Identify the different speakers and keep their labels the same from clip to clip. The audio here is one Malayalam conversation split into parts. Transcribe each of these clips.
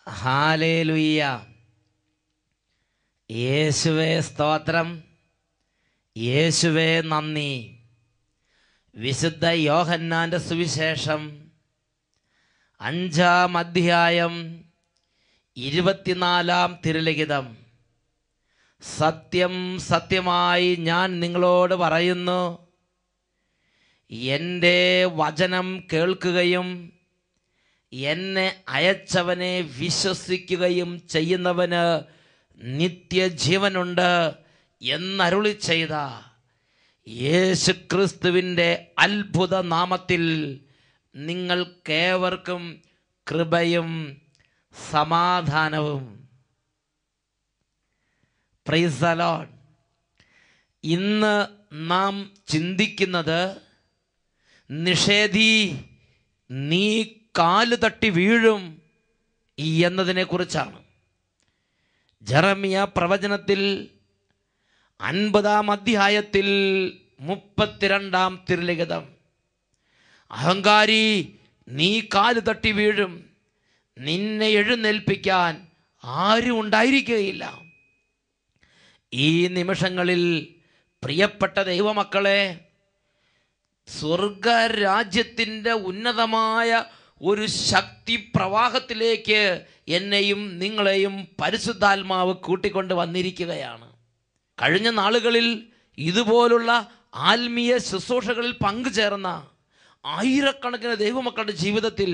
Speaker 1: ഹല്ലേലൂയ. യേശുവേ സ്തോത്രം, യേശുവേ നന്ദി. വിശുദ്ധ യോഹന്നാന്റെ സുവിശേഷം 5-ാം അധ്യായം 24-ാം തിരുലിഖിതം. സത്യം സത്യമായി ഞാൻ നിങ്ങളോട് പറയുന്നു, എൻ്റെ വചനം കേൾക്കുകയും എന്നെ അയച്ചവനെ വിശ്വസിക്കുകയും ചെയ്യുന്നവന് നിത്യജീവനുണ്ട് എന്നരുളി ചെയ്ത യേശുക്രിസ്തുവിൻ്റെ അത്ഭുത നാമത്തിൽ നിങ്ങൾക്കേവർക്കും കൃപയും സമാധാനവും. Praise the Lord. ഇന്ന് നാം ചിന്തിക്കുന്നത് നിഷേധി നീ കാല് തട്ടി വീഴും എന്നതിനെ കുറിച്ചാണ്. ജെറമ്യ പ്രവചനത്തിൽ 50-ാം അധ്യായത്തിൽ 32-ാം തിരുലിഖിതം. അഹങ്കാരി നീ കാല് തട്ടി വീഴും, നിന്നെ എഴുന്നേൽപ്പിക്കാൻ ആരും ഉണ്ടായിരിക്കുകയില്ല. ഈ നിമിഷങ്ങളിൽ പ്രിയപ്പെട്ട ദൈവമക്കളെ, സ്വർഗരാജ്യത്തിൻ്റെ ഉന്നതമായ ഒരു ശക്തി പ്രവാഹത്തിലേക്ക് എന്നെയും നിങ്ങളെയും പരിശുദ്ധാത്മാവ് കൂട്ടിക്കൊണ്ട് വന്നിരിക്കുകയാണ്. കഴിഞ്ഞ നാളുകളിൽ ഇതുപോലുള്ള ആത്മീയ ശുശ്രൂഷകളിൽ പങ്കുചേർന്ന ആയിരക്കണക്കിന് ദൈവമക്കളുടെ ജീവിതത്തിൽ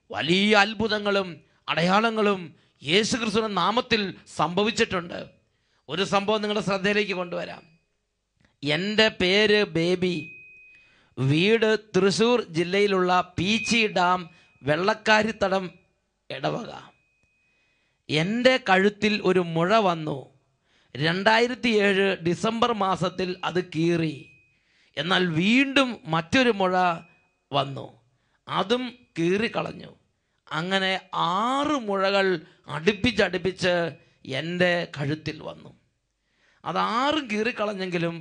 Speaker 1: വലിയ അത്ഭുതങ്ങളും അടയാളങ്ങളും യേശുക്രിസ്തുവിന്റെ നാമത്തിൽ സംഭവിച്ചിട്ടുണ്ട്. ഒരു സംഭവം നിങ്ങളുടെ ശ്രദ്ധയിലേക്ക് കൊണ്ടുവരാം. എൻ്റെ പേര് ബേബി. വീട് തൃശ്ശൂർ ജില്ലയിലുള്ള പീച്ചി ഡാം, വെള്ളക്കാരിത്തടം ഇടവക. എൻ്റെ കഴുത്തിൽ ഒരു മുഴ വന്നു. 2007 ഡിസംബർ മാസത്തിൽ അത് കീറി. എന്നാൽ വീണ്ടും മറ്റൊരു മുഴ വന്നു, അതും കീറിക്കളഞ്ഞു. അങ്ങനെ 6 മുഴകൾ അടുപ്പിച്ചടുപ്പിച്ച് എൻ്റെ കഴുത്തിൽ വന്നു. അത് 6 കീറിക്കളഞ്ഞെങ്കിലും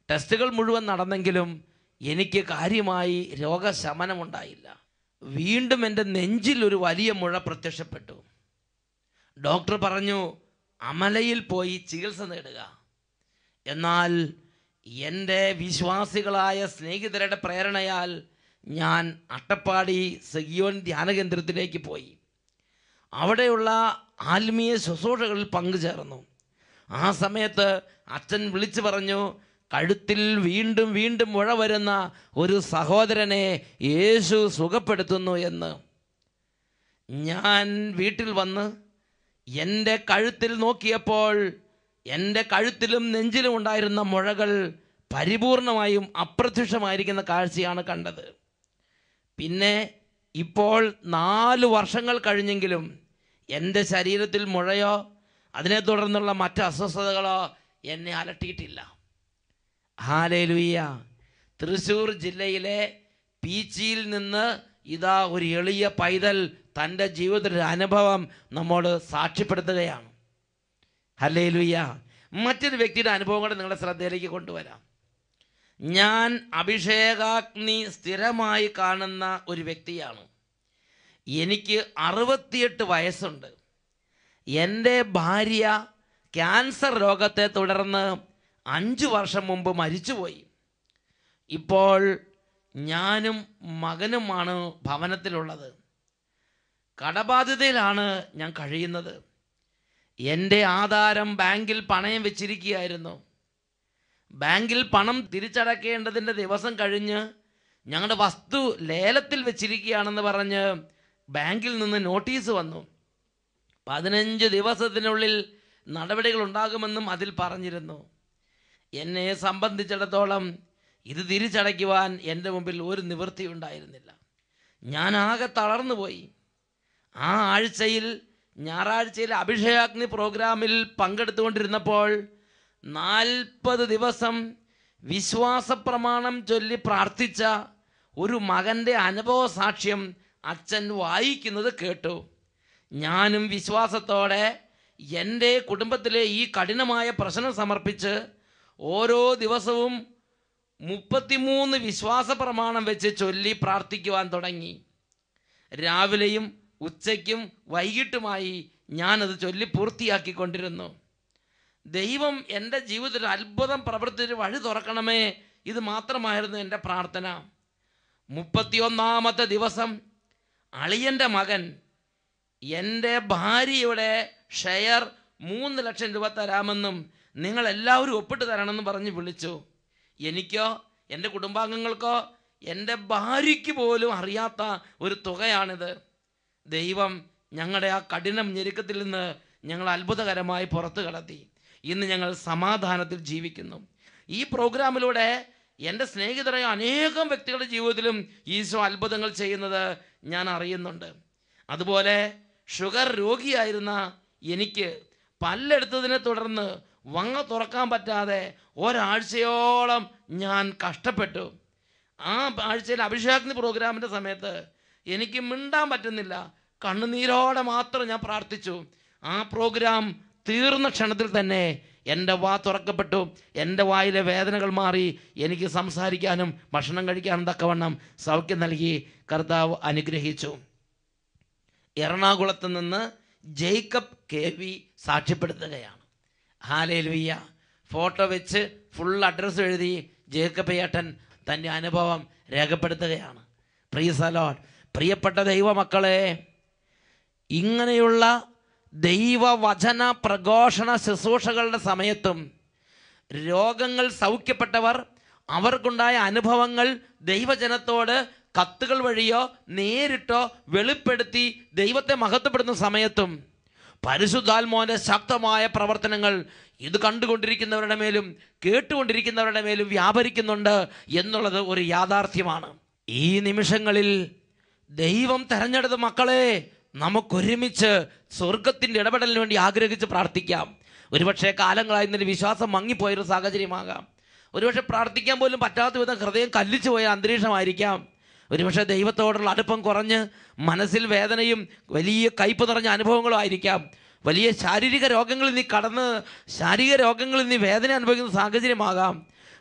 Speaker 1: ടെസ്റ്റുകൾ മുഴുവൻ നടന്നെങ്കിലും എനിക്ക് കാര്യമായി രോഗശമനമുണ്ടായില്ല. വീണ്ടും എൻ്റെ നെഞ്ചിൽ ഒരു വലിയ മുഴ പ്രത്യക്ഷപ്പെട്ടു. ഡോക്ടർ പറഞ്ഞു അമലയിൽ പോയി ചികിത്സ നേടുക. എന്നാൽ എൻ്റെ വിശ്വാസികളായ സ്നേഹിതരുടെ പ്രേരണയാൽ ഞാൻ അട്ടപ്പാടി സഗിയോൻ ധ്യാനകേന്ദ്രത്തിലേക്ക് പോയി. അവിടെയുള്ള ആത്മീയ ശുശ്രൂഷകളിൽ പങ്കുചേർന്നു. ആ സമയത്ത് അച്ഛൻ വിളിച്ചു പറഞ്ഞു, കഴുത്തിൽ വീണ്ടും വീണ്ടും മുഴ വരുന്ന ഒരു സഹോദരനെ യേശു സുഖപ്പെടുത്തുന്നു എന്ന്. ഞാൻ വീട്ടിൽ വന്ന് എൻ്റെ കഴുത്തിൽ നോക്കിയപ്പോൾ എൻ്റെ കഴുത്തിലും നെഞ്ചിലും ഉണ്ടായിരുന്ന മുഴകൾ പരിപൂർണമായും അപ്രത്യക്ഷമായിരിക്കുന്ന കാഴ്ചയാണ് കണ്ടത്. പിന്നെ ഇപ്പോൾ 4 വർഷങ്ങൾ കഴിഞ്ഞെങ്കിലും എൻ്റെ ശരീരത്തിൽ മുഴയോ അതിനെ തുടർന്നുള്ള മറ്റ് അസ്വസ്ഥതകളോ എന്നെ അലട്ടിയിട്ടില്ല. ഹല്ലേലൂയ. തൃശ്ശൂർ ജില്ലയിലെ പീച്ചിയിൽ നിന്ന് ഇതാ ഒരു എളിയ പൈതൽ തൻ്റെ ജീവിതത്തിൻ്റെ അനുഭവം നമ്മോട് സാക്ഷ്യപ്പെടുത്തുകയാണ്. ഹല്ലേലൂയ. മറ്റൊരു വ്യക്തിയുടെ അനുഭവം കൂടെ നിങ്ങളുടെ ശ്രദ്ധയിലേക്ക് കൊണ്ടുവരാം. ഞാൻ അഭിഷേകാഗ്നി സ്ഥിരമായി കാണുന്ന ഒരു വ്യക്തിയാണ്. എനിക്ക് 68 വയസ്സുണ്ട്. എൻ്റെ ഭാര്യ ക്യാൻസർ രോഗത്തെ തുടർന്ന് 5 വർഷം മുമ്പ് മരിച്ചുപോയി. ഇപ്പോൾ ഞാനും മകനുമാണ് ഭവനത്തിലുള്ളത്. കടബാധ്യതയിലാണ് ഞാൻ കഴിയുന്നത്. എൻ്റെ ആധാരം ബാങ്കിൽ പണയം വെച്ചിരിക്കുകയായിരുന്നു. ബാങ്കിൽ പണം തിരിച്ചടക്കേണ്ടതിൻ്റെ ദിവസം കഴിഞ്ഞ് ഞങ്ങളുടെ വസ്തു ലേലത്തിൽ വെച്ചിരിക്കുകയാണെന്ന് പറഞ്ഞ് ബാങ്കിൽ നിന്ന് നോട്ടീസ് വന്നു. 15 ദിവസത്തിനുള്ളിൽ നടപടികൾ ഉണ്ടാകുമെന്നും അതിൽ പറഞ്ഞിരുന്നു. എന്നെ സംബന്ധിച്ചിടത്തോളം ഇത് തിരിച്ചടയ്ക്കുവാൻ എൻ്റെ മുമ്പിൽ ഒരു നിവൃത്തി ഉണ്ടായിരുന്നില്ല. ഞാൻ ആകെ തളർന്നു പോയി. ആ ആഴ്ചയിൽ ഞായറാഴ്ചയിൽ അഭിഷേകാഗ്നി പ്രോഗ്രാമിൽ പങ്കെടുത്തുകൊണ്ടിരുന്നപ്പോൾ 40 ദിവസം വിശ്വാസപ്രമാണം ചൊല്ലി പ്രാർത്ഥിച്ച ഒരു മകൻ്റെ അനുഭവ സാക്ഷ്യം അച്ഛൻ വായിക്കുന്നത് കേട്ടു. ഞാനും വിശ്വാസത്തോടെ എൻ്റെ കുടുംബത്തിലെ ഈ കഠിനമായ പ്രശ്നം സമർപ്പിച്ച് ഓരോ ദിവസവും 33 വിശ്വാസ പ്രമാണം വെച്ച് ചൊല്ലി പ്രാർത്ഥിക്കുവാൻ തുടങ്ങി. രാവിലെയും ഉച്ചയ്ക്കും വൈകിട്ടുമായി ഞാനത് ചൊല്ലി പൂർത്തിയാക്കിക്കൊണ്ടിരുന്നു. ദൈവം എൻ്റെ ജീവിതത്തിൽ അത്ഭുതം പ്രവർത്തിച്ച് വഴി തുറക്കണമേ, ഇത് മാത്രമായിരുന്നു എൻ്റെ പ്രാർത്ഥന. 31-ാമത്തെ ദിവസം അളിയൻ്റെ മകൻ എൻ്റെ ഭാര്യയുടെ ഷെയർ 3 ലക്ഷം രൂപ തരാമെന്നും നിങ്ങളെല്ലാവരും ഒപ്പിട്ട് തരണമെന്നും പറഞ്ഞ് വിളിച്ചു. എനിക്കോ എൻ്റെ കുടുംബാംഗങ്ങൾക്കോ എൻ്റെ ഭാര്യയ്ക്ക് പോലും അറിയാത്ത ഒരു തുകയാണിത്. ദൈവം ഞങ്ങളുടെ ആ കഠിനം ഞെരുക്കത്തിൽ നിന്ന് ഞങ്ങൾ അത്ഭുതകരമായി പുറത്തു കടത്തി. ഇന്ന് ഞങ്ങൾ സമാധാനത്തിൽ ജീവിക്കുന്നു. ഈ പ്രോഗ്രാമിലൂടെ എൻ്റെ സ്നേഹിതരായ അനേകം വ്യക്തികളുടെ ജീവിതത്തിലും ഈശോ അത്ഭുതങ്ങൾ ചെയ്യുന്നത് ഞാൻ അറിയുന്നുണ്ട്. അതുപോലെ ഷുഗർ രോഗിയായിരുന്ന എനിക്ക് പല്ലെടുത്തതിനെ തുടർന്ന് വങ്ങ തുറക്കാൻ പറ്റാതെ ഒരാഴ്ചയോളം ഞാൻ കഷ്ടപ്പെട്ടു. ആ ആഴ്ചയിൽ അഭിഷേകാഗ്നി പ്രോഗ്രാമിൻ്റെ സമയത്ത് എനിക്ക് മിണ്ടാൻ പറ്റുന്നില്ല. കണ്ണുനീരോടെ മാത്രം ഞാൻ പ്രാർത്ഥിച്ചു. ആ പ്രോഗ്രാം തീർന്ന ക്ഷണത്തിൽ തന്നെ എൻ്റെ വാ തുറക്കപ്പെട്ടു. എൻ്റെ വായിലെ വേദനകൾ മാറി. എനിക്ക് സംസാരിക്കാനും ഭക്ഷണം കഴിക്കാനും തക്കവണ്ണം സൗഖ്യം നൽകി കർത്താവ് അനുഗ്രഹിച്ചു. എറണാകുളത്ത് നിന്ന് ജേക്കബ് KV സാക്ഷ്യപ്പെടുത്തുകയാണ്. ഹല്ലേലൂയ. ഫോട്ടോ വെച്ച് ഫുൾ അഡ്രസ്സ് എഴുതി ജേക്കബ് ഏട്ടൻ തൻ്റെ അനുഭവം രേഖപ്പെടുത്തുകയാണ്. Praise the Lord. പ്രിയപ്പെട്ട ദൈവമക്കളെ, ഇങ്ങനെയുള്ള ദൈവവചന പ്രഘോഷണ ശുശ്രൂഷകളുടെ സമയത്തും രോഗങ്ങൾ സൗഖ്യപ്പെട്ടവർ അവർക്കുണ്ടായ അനുഭവങ്ങൾ ദൈവജനത്തോട് കത്തുകൾ വഴിയോ നേരിട്ടോ വെളിപ്പെടുത്തി ദൈവത്തെ മഹത്വപ്പെടുന്ന സമയത്തും പരിശുദ്ധാത്മാവിൻ്റെ ശക്തമായ പ്രവർത്തനങ്ങൾ ഇത് കണ്ടുകൊണ്ടിരിക്കുന്നവരുടെ മേലും കേട്ടുകൊണ്ടിരിക്കുന്നവരുടെ മേലും വ്യാപരിക്കുന്നുണ്ട് എന്നുള്ളത് ഒരു യാഥാർത്ഥ്യമാണ്. ഈ നിമിഷങ്ങളിൽ ദൈവം തെരഞ്ഞെടുത്ത മക്കളെ നമുക്കൊരുമിച്ച് സ്വർഗത്തിൻ്റെ ഇടപെടലിന് വേണ്ടി ആഗ്രഹിച്ച് പ്രാർത്ഥിക്കാം. ഒരുപക്ഷെ കാലങ്ങളായി ഇന്നലെ വിശ്വാസം മങ്ങിപ്പോയൊരു സാഹചര്യമാകാം. ഒരുപക്ഷെ പ്രാർത്ഥിക്കാൻ പോലും പറ്റാത്ത വിധം ഹൃദയം കല്ലിച്ചു പോയ അന്തരീക്ഷമായിരിക്കാം. ഒരുപക്ഷെ ദൈവത്തോടുള്ള അടുപ്പം കുറഞ്ഞ് മനസ്സിൽ വേദനയും വലിയ കയ്പ് നിറഞ്ഞ അനുഭവങ്ങളും ആയിരിക്കാം. വലിയ ശാരീരിക രോഗങ്ങളിൽ നീ വേദന അനുഭവിക്കുന്ന സാഹചര്യമാകാം.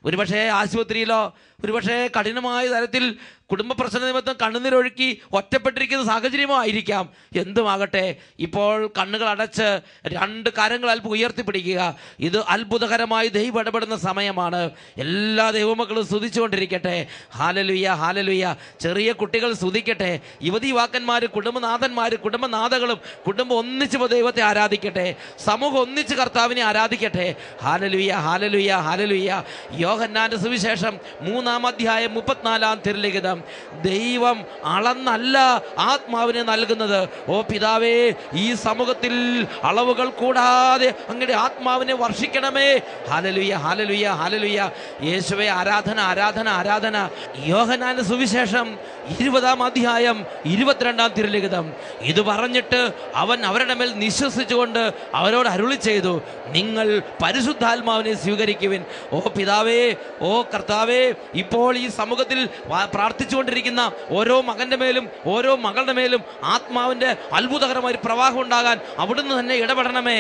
Speaker 1: ഒരുപക്ഷെ ആശുപത്രിയിലോ ഒരുപക്ഷെ കഠിനമായ തരത്തിൽ കുടുംബ പ്രശ്ന നിമിത്തം കണ്ണുനീരൊഴുക്കി ഒറ്റപ്പെട്ടിരിക്കുന്ന സാഹചര്യമോ ആയിരിക്കാം. എന്തുമാകട്ടെ, ഇപ്പോൾ കണ്ണുകൾ അടച്ച് 2 കരങ്ങൾ അല്പം ഉയർത്തിപ്പിടിക്കുക. ഇത് അത്ഭുതകരമായി ദൈവം ഇടപെടുന്ന സമയമാണ്. എല്ലാ ദൈവമക്കളും സ്തുതിച്ചുകൊണ്ടിരിക്കട്ടെ. Hallelujah, hallelujah. ചെറിയ കുട്ടികൾ സ്തുതിക്കട്ടെ. യുവതി യുവാക്കന്മാർ, കുടുംബനാഥന്മാർ, കുടുംബനാഥകളും കുടുംബം ഒന്നിച്ച് ദൈവത്തെ ആരാധിക്കട്ടെ. സമൂഹം ഒന്നിച്ച് കർത്താവിനെ ആരാധിക്കട്ടെ. Hallelujah, hallelujah, hallelujah. യോഹന്നാന്റെ സുവിശേഷം 3-ാം അധ്യായം 34-ാം തിരുലിഖിതം. ദൈവം അളന്നല്ല ആത്മാവിനെ നൽകുന്നത്. ഓ പിതാവേ, ഈ സമൂഹത്തിൽ അളവുകൾ കൂടാതെ അങ്ങയുടെ ആത്മാവിനെ വർഷിക്കണമേ. Hallelujah, hallelujah, hallelujah. യേശുവേ, ആരാധന, ആരാധന, ആരാധന. യോഹന്നാന്റെ സുവിശേഷം 20-ാം അധ്യായം 22-ാം തിരുലിഖിതം. ഇത് പറഞ്ഞിട്ട് അവൻ അവരുടെ മേൽ നിശ്വസിച്ചുകൊണ്ട് അവരോട് അരുളി ചെയ്തു, നിങ്ങൾ പരിശുദ്ധാത്മാവിനെ സ്വീകരിക്കുവിൻ. ഓ പിതാവേ, ഓ കർത്താവേ, ഇപ്പോൾ ഈ സമൂഹത്തിൽ പ്രാർത്ഥിച്ചുകൊണ്ടിരിക്കുന്ന ഓരോ മകന്റെ മേലും ഓരോ മകളുടെ മേലും ആത്മാവിൻ്റെ അത്ഭുതകരമായ ഒരു പ്രവാഹം ഉണ്ടാകാൻ അവിടുന്ന് തന്നെ ഇടപെടണമേ.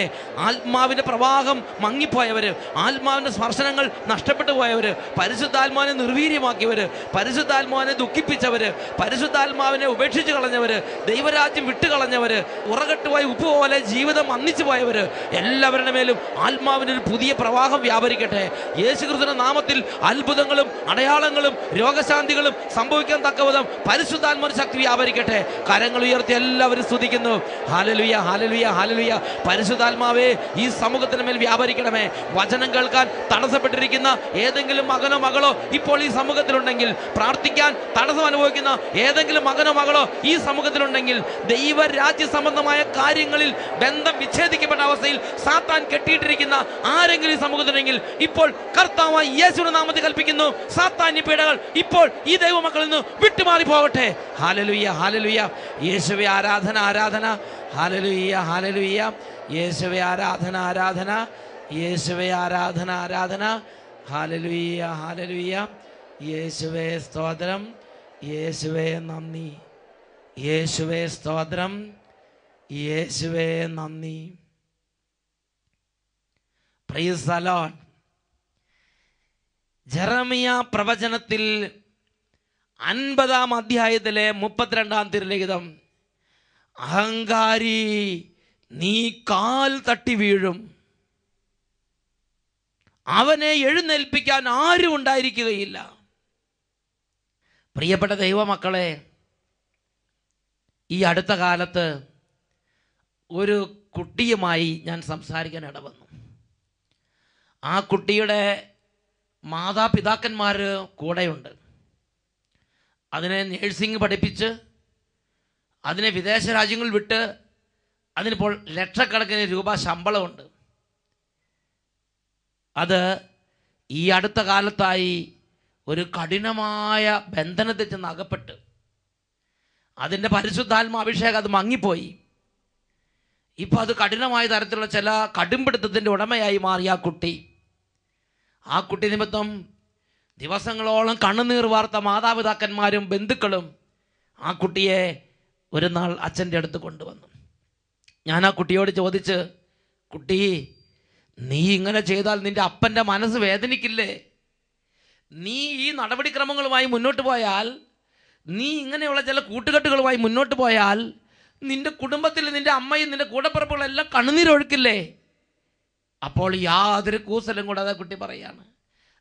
Speaker 1: ആത്മാവിൻ്റെ പ്രവാഹം മങ്ങിപ്പോയവര്, ആത്മാവിൻ്റെ സ്പർശനങ്ങൾ നഷ്ടപ്പെട്ടു പോയവര്, പരിശുദ്ധാത്മാവിനെ നിർവീര്യമാക്കിയവര്, പരിശുദ്ധാത്മാവിനെ ദുഃഖിപ്പിച്ചവര്, പരിശുദ്ധാത്മാവിനെ ഉപേക്ഷിച്ച് കളഞ്ഞവര്, ദൈവരാജ്യം വിട്ടുകളഞ്ഞവര്, ഉറകെട്ടുപോയി ഉപ്പ് പോലെ ജീവിതം അന്നിച്ചു പോയവര്, എല്ലാവരുടെ മേലും ആത്മാവിൻ്റെ ഒരു പുതിയ പ്രവാഹം വ്യാപരിക്കട്ടെ. യേശുക്രിസ്തുവിന്റെ നാമത്തിൽ അത്ഭുതങ്ങളും അടയാളങ്ങളും രോഗശാന്തികളും സംഭവിക്കാൻ തക്കവിധം പരിശുദ്ധാത്മാവിന്റെ ശക്തി വ്യാപരിക്കട്ടെ. കരങ്ങൾ ഉയർത്തി എല്ലാവരും സ്തുതിക്കുന്നു. Hallelujah, hallelujah, hallelujah. പരിശുദ്ധാത്മാവേ, ഈ സമൂഹത്തിന് മേൽ വ്യാപരിക്കണമേ. വചനം കേൾക്കാൻ തടസ്സപ്പെട്ടിരിക്കുന്ന ഏതെങ്കിലും മകനോ മകളോ ഇപ്പോൾ ഈ സമൂഹത്തിലുണ്ടെങ്കിൽ, പ്രാർത്ഥിക്കാൻ തടസ്സം അനുഭവിക്കുന്ന ഏതെങ്കിലും മകനോ മകളോ ഈ സമൂഹത്തിലുണ്ടെങ്കിൽ, ദൈവരാജ്യ സംബന്ധമായ കാര്യങ്ങളിൽ ബന്ധം വിച്ഛേദിക്കപ്പെട്ട അവസ്ഥയിൽ സാത്താൻ കെട്ടിയിട്ടിരിക്കുന്ന ആരെങ്കിലും ഈ സമൂഹത്തിലുണ്ടെങ്കിൽ, ഇപ്പോൾ കർത്താവായ യേശുവിന്റെ നാമത്തിൽ കൽപ്പിക്കുന്നു, സാത്താന്യ പീഡകൾ ഇപ്പോൾ ഈ ദൈവമക്കളിൽ നിന്ന് വിട്ടുമാറി പോകട്ടെ. Hallelujah, hallelujah. യേശുവേ, ആരാധന, ആരാധന. Hallelujah, hallelujah. യേശുവേ, ആരാധന, ആരാധന. യേശുവേ, ആരാധന, ആരാധന. Hallelujah, hallelujah. യേശുവേ സ്തോത്രം, യേശുവേ നന്ദി, യേശുവേ സ്തോത്രം, യേശുവേ നന്ദി. Praise the Lord. ജെറമിയ പ്രവചനത്തിൽ 50-ാം അധ്യായത്തിലെ 32-ാം തിരുലിഖിതം അഹങ്കാരി, നീ കാൽ തട്ടി വീഴും. അവനെ എഴുന്നേൽപ്പിക്കാൻ ആരും ഉണ്ടായിരിക്കുകയില്ല. പ്രിയപ്പെട്ട ദൈവമക്കളെ, ഈ അടുത്ത കാലത്ത് ഒരു കുട്ടിയുമായി ഞാൻ സംസാരിക്കാൻ ഇടവന്നു. ആ കുട്ടിയുടെ മാതാപിതാക്കന്മാർ കൂടെയുണ്ട്. അതിനെ നേഴ്സിംഗ് പഠിപ്പിച്ച് അതിനെ വിദേശ രാജ്യങ്ങളിൽ വിട്ട് അതിനിപ്പോൾ ലക്ഷക്കണക്കിന് രൂപ ശമ്പളമുണ്ട്. അത് ഈ അടുത്ത കാലത്തായി ഒരു കഠിനമായ ബന്ധനത്തിൽ ചെന്ന് അകപ്പെട്ട് അതിൻ്റെ പരിശുദ്ധാത്മാഭിഷേകം അത് മങ്ങിപ്പോയി. ഇപ്പോൾ അത് കഠിനമായ തരത്തിലുള്ള ചില കടുംപിടുത്തത്തിൻ്റെ ഉടമയായി മാറി ആ കുട്ടി നിമിത്തം ദിവസങ്ങളോളം കണ്ണുനീർ വാർത്ത മാതാപിതാക്കന്മാരും ബന്ധുക്കളും ആ കുട്ടിയെ ഒരു നാൾ അച്ഛൻ്റെ അടുത്ത് കൊണ്ടുവന്നു. ഞാൻ ആ കുട്ടിയോട് ചോദിച്ച്, കുട്ടി, നീ ഇങ്ങനെ ചെയ്താൽ നിൻ്റെ അപ്പൻ്റെ മനസ്സ് വേദനിക്കില്ലേ? നീ ഈ നടപടിക്രമങ്ങളുമായി മുന്നോട്ട് പോയാൽ, നീ ഇങ്ങനെയുള്ള ചില കൂട്ടുകെട്ടുകളുമായി മുന്നോട്ട് പോയാൽ നിൻ്റെ കുടുംബത്തിൽ നിൻ്റെ അമ്മയും നിൻ്റെ കൂടപ്പിറപ്പുകളെല്ലാം കണ്ണുനീരൊഴുക്കില്ലേ? അപ്പോൾ യാതൊരു കൂസലും കൂടാതെ കുട്ടി പറയാണ്,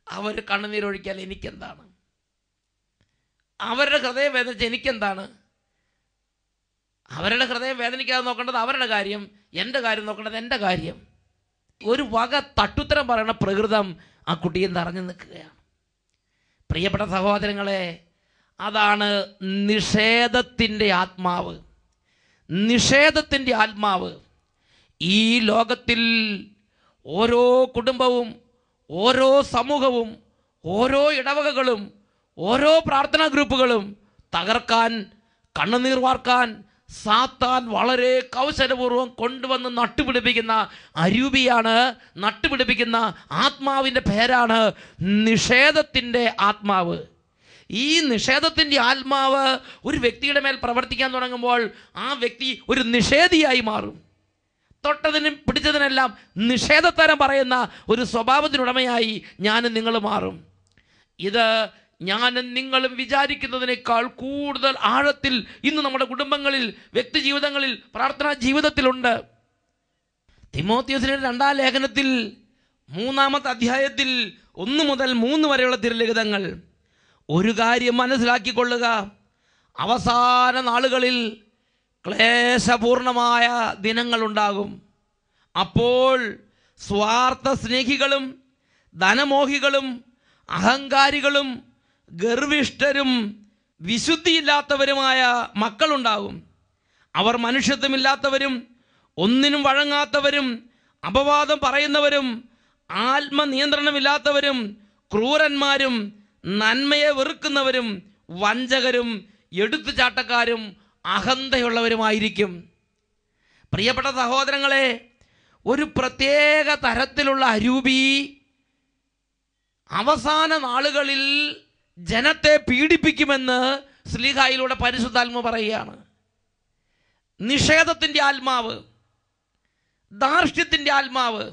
Speaker 1: അവർ കണ്ണുനീരൊഴിക്കാൽ എനിക്കെന്താണ്? അവരുടെ ഹൃദയം വേദനിച്ച് എനിക്കെന്താണ്? അവരുടെ ഹൃദയം വേദനിക്കാതെ നോക്കേണ്ടത് അവരുടെ കാര്യം, എൻ്റെ കാര്യം നോക്കേണ്ടത് എൻ്റെ കാര്യം. ഒരു വക തട്ടുത്തരം പറയുന്ന പ്രകൃതം ആ കുട്ടിയെ നിറഞ്ഞു നിൽക്കുകയാണ്. പ്രിയപ്പെട്ട സഹോദരങ്ങളെ, അതാണ് നിഷേധത്തിൻ്റെ ആത്മാവ്. നിഷേധത്തിൻ്റെ ആത്മാവ് ഈ ലോകത്തിൽ ഓരോ കുടുംബവും, ഓരോ സമൂഹവും, ഓരോ ഇടവകകളും, ഓരോ പ്രാർത്ഥനാ ഗ്രൂപ്പുകളും തകർക്കാൻ, കണ്ണുനീർ വാർക്കാൻ സാത്താൻ വളരെ കൗശലപൂർവ്വം കൊണ്ടുവന്ന് നട്ടുപിടിപ്പിക്കുന്ന അരൂപിയാണ്, നട്ടുപിടിപ്പിക്കുന്ന ആത്മാവിൻ്റെ പേരാണ് നിഷേധത്തിൻ്റെ ആത്മാവ്. ഈ നിഷേധത്തിൻ്റെ ആത്മാവ് ഒരു വ്യക്തിയുടെ മേൽ പ്രവർത്തിക്കാൻ തുടങ്ങുമ്പോൾ ആ വ്യക്തി ഒരു നിഷേധിയായി മാറും. തൊട്ടതിനും പിടിച്ചതിനെല്ലാം നിഷേധത്തരം പറയുന്ന ഒരു സ്വഭാവത്തിനുടമയായി ഞാനും നിങ്ങൾ മാറും. ഇത് ഞാനും നിങ്ങളും വിചാരിക്കുന്നതിനേക്കാൾ കൂടുതൽ ആഴത്തിൽ ഇന്ന് നമ്മുടെ കുടുംബങ്ങളിൽ, വ്യക്തി ജീവിതങ്ങളിൽ, പ്രാർത്ഥനാ ജീവിതത്തിലുണ്ട്. തിമോത്തിയോസിന്റെ 2-ാം ലേഖനത്തിൽ 3-ാമത്തെ അധ്യായത്തിൽ 1 മുതൽ 3 വരെയുള്ള തിരുലിഖിതങ്ങൾ, ഒരു കാര്യം മനസ്സിലാക്കിക്കൊള്ളുക, അവസാന നാളുകളിൽ ക്ലേശപൂർണമായ ദിനങ്ങളുണ്ടാകും. അപ്പോൾ സ്വാർത്ഥ സ്നേഹികളും ധനമോഹികളും അഹങ്കാരികളും ഗർവിഷ്ഠരും വിശുദ്ധിയില്ലാത്തവരുമായ മക്കളുണ്ടാകും. അവർ മനുഷ്യത്വമില്ലാത്തവരും ഒന്നിനും വഴങ്ങാത്തവരും അപവാദം പറയുന്നവരും ആത്മനിയന്ത്രണമില്ലാത്തവരും ക്രൂരന്മാരും നന്മയെ വെറുക്കുന്നവരും വഞ്ചകരും എടുത്തുചാട്ടക്കാരും അഹന്തയുള്ളവരുമായിരിക്കും. പ്രിയപ്പെട്ട സഹോദരങ്ങളെ, ഒരു പ്രത്യേക തരത്തിലുള്ള അരൂപി അവസാന നാളുകളിൽ ജനത്തെ പീഡിപ്പിക്കുമെന്ന് ശ്ലീഹായിലൂടെ പരിശുദ്ധാത്മ പറയുകയാണ്. നിഷേധത്തിൻ്റെ ആത്മാവ്, ധാർഷ്ട്യത്തിൻ്റെ ആത്മാവ്,